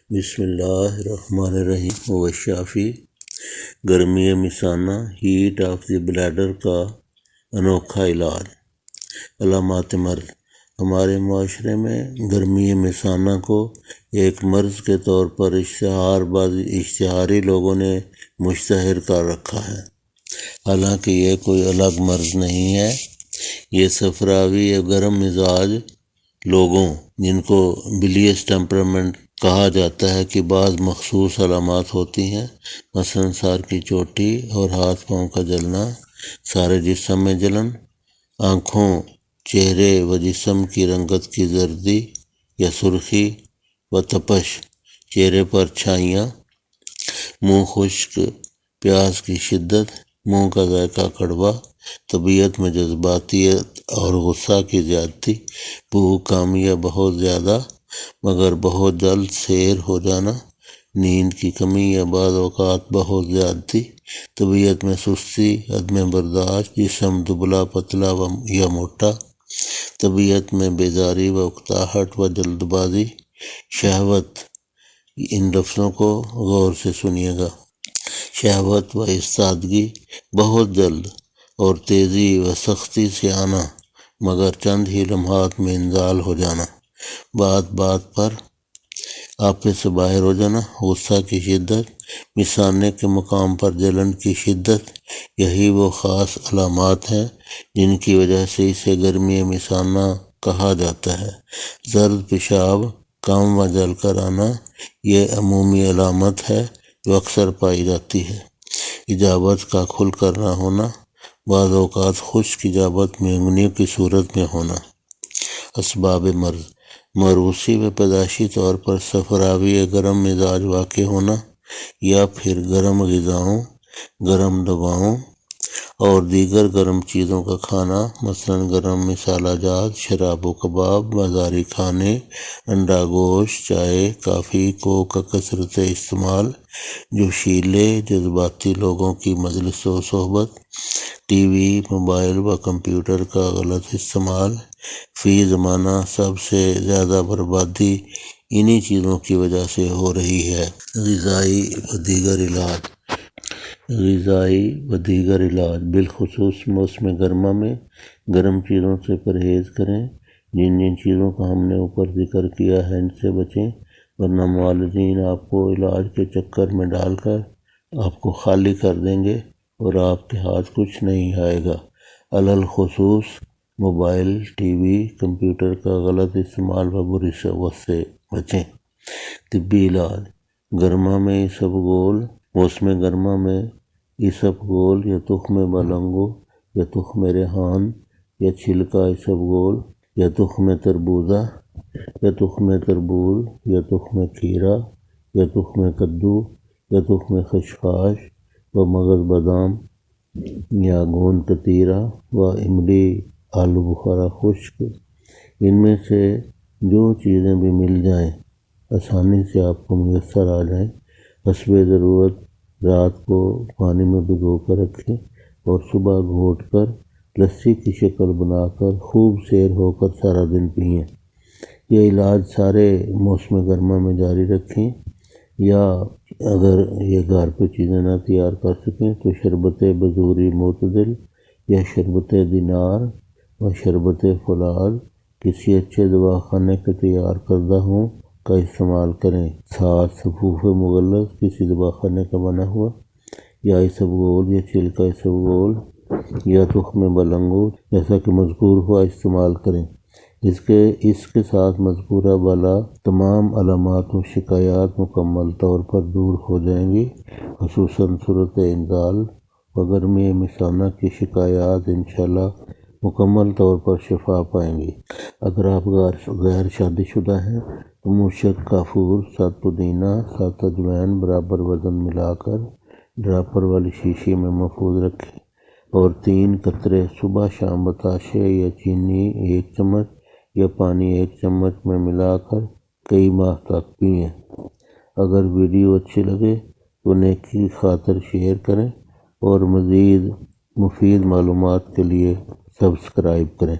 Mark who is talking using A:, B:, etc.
A: بسم اللہ الرحمن الرحیم وشافی گرمی مثانہ ہیٹ آف دی بلیڈر کا انوکھا علاج۔ علامات مرض۔ ہمارے معاشرے میں گرمی مثانہ کو ایک مرض کے طور پر اشتہاری لوگوں نے مشتہر کر رکھا ہے، حالانکہ یہ کوئی الگ مرض نہیں ہے۔ یہ صفراوی یا گرم مزاج لوگوں، جن کو بلیئس ٹیمپرامنٹ کہا جاتا ہے، کی بعض مخصوص علامات ہوتی ہیں، مثلاً سر کی چوٹی اور ہاتھ پاؤں کا جلنا، سارے جسم میں جلن، آنکھوں، چہرے و جسم کی رنگت کی زردی یا سرخی و تپش، چہرے پر چھائیاں، منہ خشک، پیاس کی شدت، منہ کا ذائقہ کڑوا، طبیعت میں جذباتیت اور غصہ کی زیادتی، بھوک کم یا بہت زیادہ مگر بہت جلد سیر ہو جانا، نیند کی کمی یا بعض اوقات بہت زیادتی، طبیعت میں سستی، عدم برداشت، جسم دبلا پتلا یا موٹا، طبیعت میں بیزاری و اکتاہٹ و جلد بازی، شہوت۔ ان لفظوں کو غور سے سنیے گا۔ شہوت و استادگی، بہت جلد اور تیزی و سختی سے آنا مگر چند ہی لمحات میں انزال ہو جانا، بات بات پر آپے سے باہر ہو جانا، غصہ کی شدت، مثانے کے مقام پر جلن کی شدت، یہی وہ خاص علامات ہیں جن کی وجہ سے اسے گرمی مثانہ کہا جاتا ہے۔ زرد پیشاب، کم و جل کر آنا، یہ عمومی علامت ہے جو اکثر پائی جاتی ہے۔ ایجابت کا کھل کر نہ ہونا، بعض اوقات خشک ایجابت میں انگلیوں کی صورت میں ہونا۔ اسباب مرض۔ موروثی و پیدائشی طور پر صفراوی یا گرم مزاج واقع ہونا، یا پھر گرم غذاؤں، گرم دواؤں اور دیگر گرم چیزوں کا کھانا، مثلاً گرم مسالہ جات، شراب و کباب، بازاری کھانے، انڈا گوشت، چائے، کافی، کوک کا کثرت استعمال، جوشیلے جذباتی لوگوں کی مجلس و صحبت، ٹی وی، موبائل و کمپیوٹر کا غلط استعمال۔ فی زمانہ سب سے زیادہ بربادی انہی چیزوں کی وجہ سے ہو رہی ہے۔ غذائی و دیگر علاج، بالخصوص موسم گرما میں گرم چیزوں سے پرہیز کریں۔ جن چیزوں کا ہم نے اوپر ذکر کیا ہے ان سے بچیں، ورنہ معالجین آپ کو علاج کے چکر میں ڈال کر آپ کو خالی کر دیں گے اور آپ کے ہاتھ کچھ نہیں آئے گا۔ الخصوص موبائل، ٹی وی، کمپیوٹر کا غلط استعمال و بری صحبت سے بچیں۔ طبی علاج۔ گرما میں اسبگول، موسم گرما میں اسبگول یا تخم بلنگو یا تخم ریحان یا چھلکا اسبگول یا تخم تربوزہ یا تخم تربوز یا تخم کھیرا یا تخم کدو یا تخم خشخاش و مغز بادام یا گوند کتیرا و املی آلو بخارا خشک، ان میں سے جو چیزیں بھی مل جائیں، آسانی سے آپ کو میسر آ جائیں، حسب ضرورت رات کو پانی میں بھگو کر رکھیں اور صبح گھونٹ کر لسی کی شکل بنا کر خوب سیر ہو کر سارا دن پئیں۔ یہ علاج سارے موسم گرما میں جاری رکھیں، یا اگر یہ گھر پہ چیزیں نہ تیار کر سکیں تو شربت بزوری معتدل یا شربت دینار و شربت فولاد کسی اچھے دواخانے کے تیار کردہ ہوں کا استعمال کریں، ساتھ صفوف مغلظ کسی دواخانے کا بنا ہوا، یا اسبگول یا چھلکا اسبگول یا تخم بلنگو جیسا کہ مذکور ہوا استعمال کریں۔ اس کے ساتھ مذکورہ بالا تمام علامات و شکایات مکمل طور پر دور ہو جائیں گی، خصوصاً صورت انزال و گرمی مثانہ کی شکایات انشاءاللہ مکمل طور پر شفا پائیں گی۔ اگر آپ غیر شادی شدہ ہیں تو مشک کافور، 7 پودینہ، 7 اجوائن برابر وزن ملا کر ڈراپر والی شیشی میں محفوظ رکھیں اور 3 قطرے صبح شام بتاشے یا چینی 1 چمچ یا پانی 1 چمچ میں ملا کر کئی ماہ تک پئیں۔ اگر ویڈیو اچھی لگے تو نیکی کی خاطر شیئر کریں اور مزید مفید معلومات کے لیے سبسکرائب کریں۔